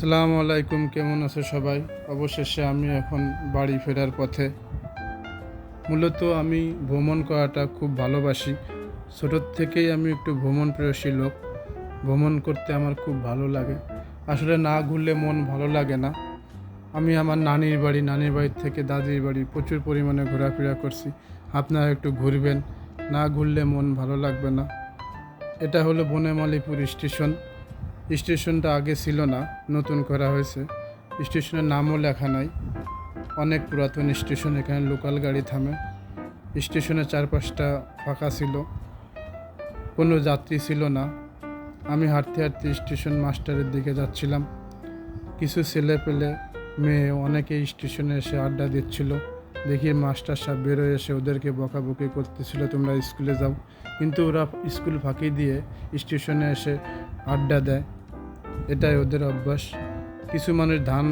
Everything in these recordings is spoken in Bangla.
আসসালামু আলাইকুম, কেমন আছো সবাই? অবশেষে আমি এখন বাড়ি ফেরার পথে। মূলত আমি ভ্রমণ করাটা খুব ভালোবাসি। ছোটোর থেকেই আমি একটু ভ্রমণ প্রেয়সী লোক। ভ্রমণ করতে আমার খুব ভালো লাগে। আসলে না ঘুরলে মন ভালো লাগে না। আমি আমার নানির বাড়ির থেকে দাদির বাড়ি প্রচুর পরিমাণে ঘোরাফেরা করছি। আপনারা একটু ঘুরবেন, না ঘুরলে মন ভালো লাগবে না। এটা হলো বনমালীপুর স্টেশন। স্টেশনটা আগে ছিল না, নতুন করা হয়েছে। স্টেশনের নামও লেখা নাই। অনেক পুরাতন স্টেশন, এখানে লোকাল গাড়ি থামে। স্টেশনের চারপাশটা ফাঁকা ছিল, কোনো যাত্রী ছিল না। আমি হাঁটতে হাঁটতে স্টেশন মাস্টারের দিকে যাচ্ছিলাম। কিছু ছেলে পেলে মেয়ে অনেকেই স্টেশনে এসে আড্ডা দিচ্ছিল। দেখি মাস্টার সাহেব বেরোয় এসে ওদেরকে বকাবকি করতেছিল, তোমরা স্কুলে যাও। কিন্তু ওরা স্কুল ফাঁকি দিয়ে স্টেশনে এসে আড্ডা দেয়, এটাই ওদের অভ্যাস। কিছু মানুষ ধান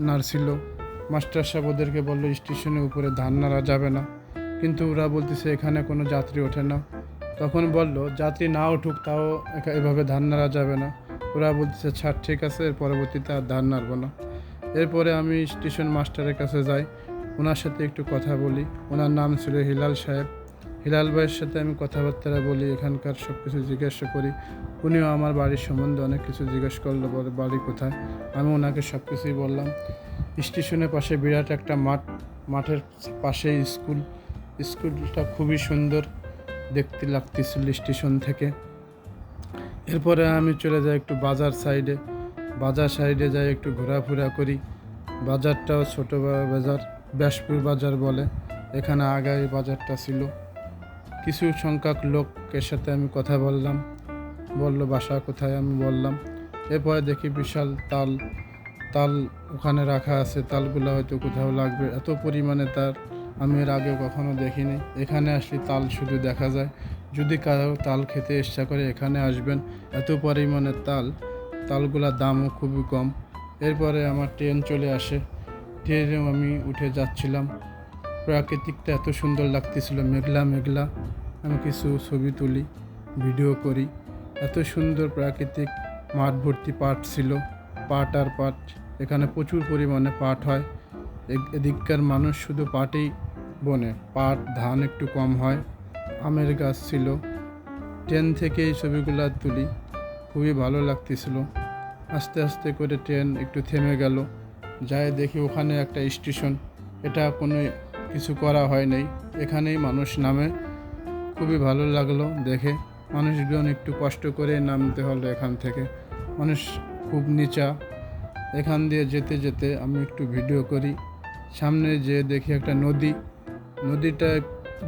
নাড়ছিল। মাস্টার সাহেব ওদেরকে বললো স্টেশনের উপরে ধান নাড়া যাবে না, কিন্তু ওরা বলতেছে এখানে কোনো যাত্রী ওঠে না। তখন বলল যাত্রী না উঠুক, তাও এভাবে ধান নাড়া যাবে না। ওরা বলতেছে ছাড়, ঠিক আছে, এর পরবর্তীতে আর ধান নাড়ব না। এরপরে আমি স্টেশন মাস্টারের কাছে যাই, ওনার সাথে একটু কথা বলি। ওনার নাম ছিল হিলাল সাহেব। হিলাল ভাইয়ের সাথে আমি কথাবার্তা বলি, এখানকার সব কিছু জিজ্ঞাসা করি। উনিও আমার বাড়ির সম্বন্ধে অনেক কিছু জিজ্ঞেস করলো, বলে বাড়ি কোথায়। আমি ওনাকে সব কিছুই বললাম। স্টেশনের পাশে বিরাট একটা মাঠ, মাঠের পাশে স্কুল। স্কুলটা খুবই সুন্দর দেখতে লাগতেছিল স্টেশন থেকে। এরপরে আমি চলে যাই একটু বাজার সাইডে যাই, একটু ঘোরাফেরা করি। বাজারটাও ছোট বাজার, ব্যাসপুর বাজার বলে। এখানে আগে এই বাজারটা ছিল। কিছু সংখ্যক লোকের সাথে আমি কথা বললাম, বলল বাসা কোথায়, আমি বললাম। এরপরে দেখি বিশাল তাল ওখানে রাখা আছে। তালগুলো হয়তো কোথাও লাগবে, এত পরিমাণে তাল আমি এর আগে কখনো দেখিনি। এখানে আসলে তাল শুধু দেখা যায়। যদি কারো তাল খেতে ইচ্ছা করে এখানে আসবেন, এত পরিমাণে তালগুলোর দামও খুবই কম। এরপরে আমার ট্রেন চলে আসে। ট্রেনেও আমি উঠে যাচ্ছিলাম। প্রাকৃতিকটা এত সুন্দর লাগতেছিল, মেঘলা মেঘলা। আমি কিছু ছবি তুলি, ভিডিও করি। এত সুন্দর প্রাকৃতিক, মাঠ ভর্তি পাট ছিল, পাট আর পাট। এখানে প্রচুর পরিমাণে পাট হয়। এদিককার মানুষ শুধু পাটেই বনে, পাট ধান একটু কম হয়। আমের গাছ ছিল। ট্রেন থেকে এই ছবিগুলো তুলি, খুবই ভালো লাগতেছিল। আস্তে আস্তে করে ট্রেন একটু থেমে গেল। যাই দেখি ওখানে একটা স্টেশন। এটা কোনো কিছু করা হয় নাই, এখানেই মানুষ নামে। খুবই ভালো লাগলো দেখে। মানুষজন একটু কষ্ট করে নামতে হলো এখান থেকে, মানুষ খুব নিচা। এখান দিয়ে যেতে যেতে আমি একটু ভিডিও করি। সামনে যেয়ে দেখি একটা নদীটা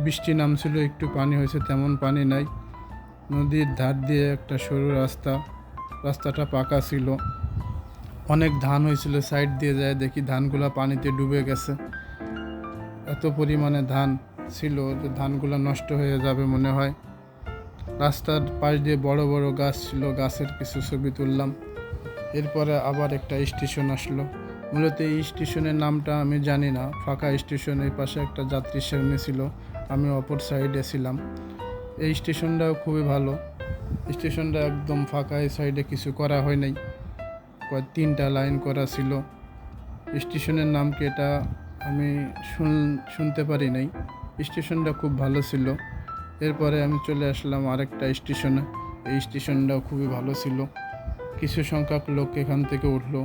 বৃষ্টি নামছিল, একটু পানি হয়েছে, তেমন পানি নাই। নদীর ধার দিয়ে একটা সরু রাস্তাটা পাকা ছিল। অনেক ধান হয়েছিল, সাইড দিয়ে যায় দেখি ধানগুলা পানিতে ডুবে গেছে। এত পরিমাণে ধান ছিল যে ধানগুলো নষ্ট হয়ে যাবে মনে হয়। রাস্তার পাশ দিয়ে বড় বড় গাছ ছিল, গাছের কিছু ছবি তুললাম। এরপরে আবার একটা স্টেশন আসলো। মূলত এই স্টেশনের নামটা আমি জানি না। ফাঁকা স্টেশনের পাশে একটা যাত্রী শ্রেণী ছিল, আমি অপর সাইডে ছিলাম। এই স্টেশনটাও খুবই ভালো। স্টেশনটা একদম ফাঁকা, এই সাইডে কিছু করা হয় নাই, 3টা লাইন করা ছিল। স্টেশনের নাম কি এটা আমি শুনতে পারি নাই। স্টেশনটা খুব ভালো ছিল। এরপরে আমি চলে আসলাম আরেকটা স্টেশনে। এই স্টেশনটাও খুবই ভালো ছিল। কিছু সংখ্যক লোক এখান থেকে উঠলো।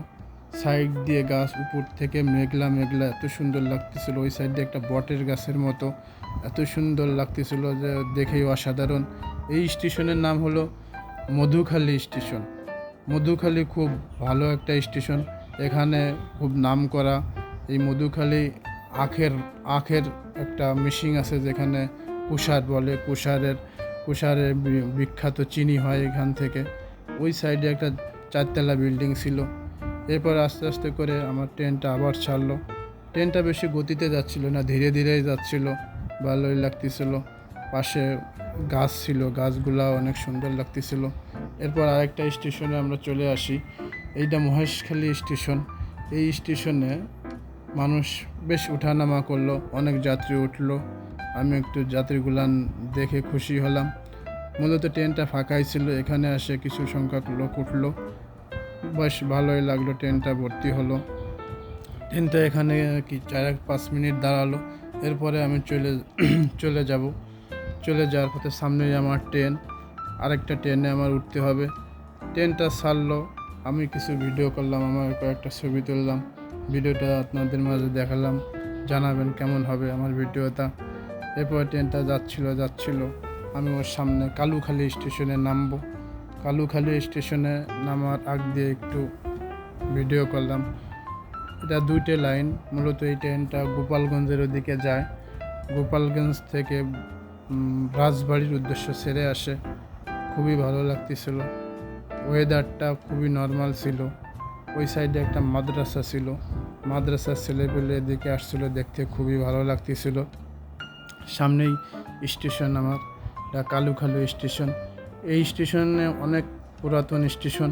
সাইড দিয়ে গাছ, উপর থেকে মেঘলা মেঘলা, এত সুন্দর লাগতেছিল। ওই সাইড দিয়ে একটা বটের গাছের মতো, এত সুন্দর লাগতেছিল যে দেখেই অসাধারণ। এই স্টেশনের নাম হলো মধুখালী স্টেশন। মধুখালী খুব ভালো একটা স্টেশন, এখানে খুব নাম করা। এই মধুখালী আখের একটা মেশিন আছে, যেখানে কুষার বলে, কুষারের বিখ্যাত চিনি হয় এখান থেকে। ওই সাইডে একটা 4তলা বিল্ডিং ছিল। এরপর আস্তে আস্তে করে আমার ট্রেনটা আবার ছাড়লো। ট্রেনটা বেশি গতিতে যাচ্ছিল না, ধীরে ধীরেই যাচ্ছিল, ভালোই লাগতেছিল। পাশে গাছ ছিল, গাছগুলা অনেক সুন্দর লাগতেছিল। এরপর আরেকটা স্টেশনে আমরা চলে আসি। এইটা মহেশখালী স্টেশন। এই স্টেশনে মানুষ বেশ ওঠানামা করলো, অনেক যাত্রী উঠলো। আমি একটু যাত্রীগুলান দেখে খুশি হলাম। মূলত ট্রেনটা ফাঁকাই ছিল, এখানে আসে কিছু সংখ্যক লোক উঠলো। বেশ ভালোই লাগলো, ট্রেনটা ভর্তি হলো। ট্রেনটা এখানে কি 4-5 মিনিট দাঁড়ালো, এরপরে আমি চলে যাব। চলে যাওয়ার পথে সামনেই আমার ট্রেন, আরেকটা ট্রেনে আমার উঠতে হবে। ট্রেনটা ছাড়লো, আমি কিছু ভিডিও করলাম, আমার কয়েকটা ছবি তুললাম, ভিডিওটা আপনাদের মাঝে দেখালাম। জানাবেন কেমন হবে আমার ভিডিওটা। এরপর ট্রেনটা যাচ্ছিল, আমি ওর সামনে কালুখালী স্টেশনে নামবো। কালুখালী স্টেশনে নামার আগ দিয়ে একটু ভিডিও করলাম। এটা 2টে লাইন, মূলত এই ট্রেনটা গোপালগঞ্জের ওদিকে যায়। গোপালগঞ্জ থেকে রাজবাড়ির উদ্দেশ্য ছেড়ে আসে। খুবই ভালো লাগতেছিল, ওয়েদারটা খুবই নর্মাল ছিল। ওই সাইডে একটা মাদ্রাসা ছিল, মাদ্রাসার ছেলেপেলে এদিকে আসছিল, দেখতে খুবই ভালো লাগতেছিল। সামনেই স্টেশন আমার, এটা কালুখালী স্টেশন। এই স্টেশনে অনেক পুরাতন স্টেশন,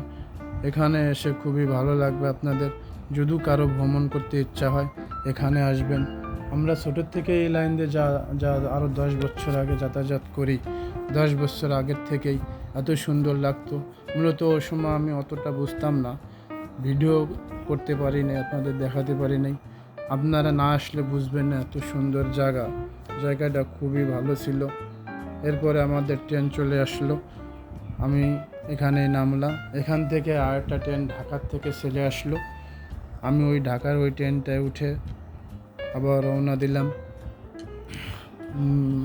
এখানে এসে খুবই ভালো লাগবে আপনাদের। যদি কারো ভ্রমণ করতে ইচ্ছা হয় এখানে আসবেন। আমরা ছোটোর থেকে এই লাইন দিয়ে যা আরও 10 বছর আগে যাতায়াত করি, 10 বছর আগের থেকেই এত সুন্দর লাগতো। মূলত ওই সময় আমি অতটা বুঝতাম না, ভিডিও করতে পারি নাই, আপনাদের দেখাতে পারি নাই। আপনারা না আসলে বুঝবেন না এত সুন্দর জায়গাটা খুবই ভালো ছিল। এরপরে আমাদের ট্রেন চলে আসলো, আমি এখানেই নামলাম। এখান থেকে আরেকটা ট্রেন ঢাকার থেকে চলে আসলো, আমি ওই ঢাকার ওই ট্রেনটায় উঠে আবার রওনা দিলাম।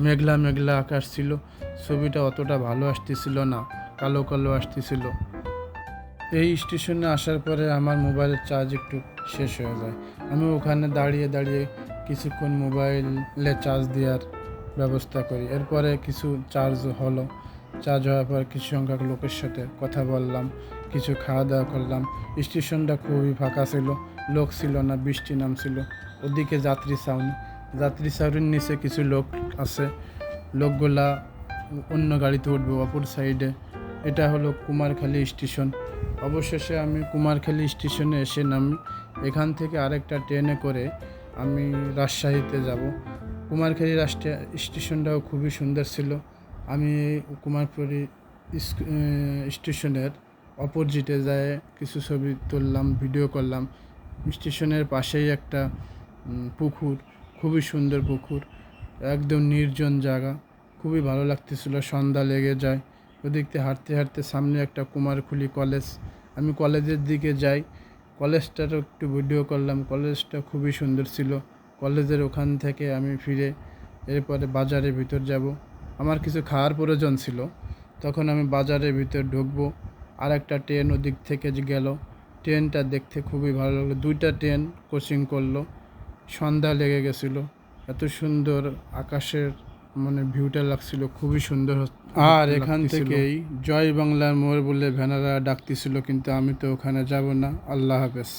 মেঘলা মেঘলা আকাশ ছিল, ছবিটা অতটা ভালো আসতেছিল না, কালো কালো আসতেছিল। এই স্টেশনে আসার পরে আমার মোবাইলের চার্জ একটু শেষ হয়ে যায়। আমি ওখানে দাঁড়িয়ে কিছুক্ষণ মোবাইলে চার্জ দেওয়ার ব্যবস্থা করি। এরপরে কিছু চার্জ হলো, চার্জ হওয়ার পর কিছু সংখ্যক লোকের সাথে কথা বললাম, কিছু খাওয়া দাওয়া করলাম। স্টেশনটা খুবই ফাঁকা ছিল, লোক ছিল না, বৃষ্টি নামছিল। ওদিকে যাত্রী ছাউনির নিচে কিছু লোক আছে, লোকগুলা অন্য গাড়িতে উঠবে অপর সাইডে। এটা হলো কুমারখালী স্টেশন। অবশেষে আমি কুমারখালী স্টেশনে এসে নামি। এখান থেকে আরেকটা ট্রেনে করে আমি রাজশাহীতে যাব। কুমারখালী স্টেশনটাও খুবই সুন্দর ছিল। আমি কুমারখালী স্টেশনের অপোজিটে যায় কিছু ছবি তুললাম, ভিডিও করলাম। স্টেশনের পাশেই একটা পুকুর, খুবই সুন্দর পুকুর, একদম নির্জন জায়গা, খুবই ভালো লাগতেছিল। সন্ধ্যা লেগে যায়, ওদিক থেকে হাঁটতে সামনে একটা কুমারখালী কলেজ, আমি কলেজের দিকে যাই। কলেজটার একটু ভিডিও করলাম, কলেজটা খুবই সুন্দর ছিল। কলেজের ওখান থেকে আমি ফিরে এরপরে বাজারের ভিতর যাব। আমার কিছু খাওয়ার প্রয়োজন ছিল, তখন আমি বাজারের ভিতর ঢুকবো। আর একটা ট্রেন ওদিক থেকে গেল, ট্রেনটা দেখতে খুবই ভালো লাগলো। 2টা ট্রেন কোচিং করলো, সন্ধ্যা লেগে গেছিলো, এত সুন্দর আকাশের ভিউটা লাগছিল, খুবই সুন্দর। আর এখান থেকেই জয় বাংলার মোড় বলে ভ্যানারা ডাকতেছিল, কিন্তু আমি তো ওখানে যাব না। আল্লাহ হাফেজ।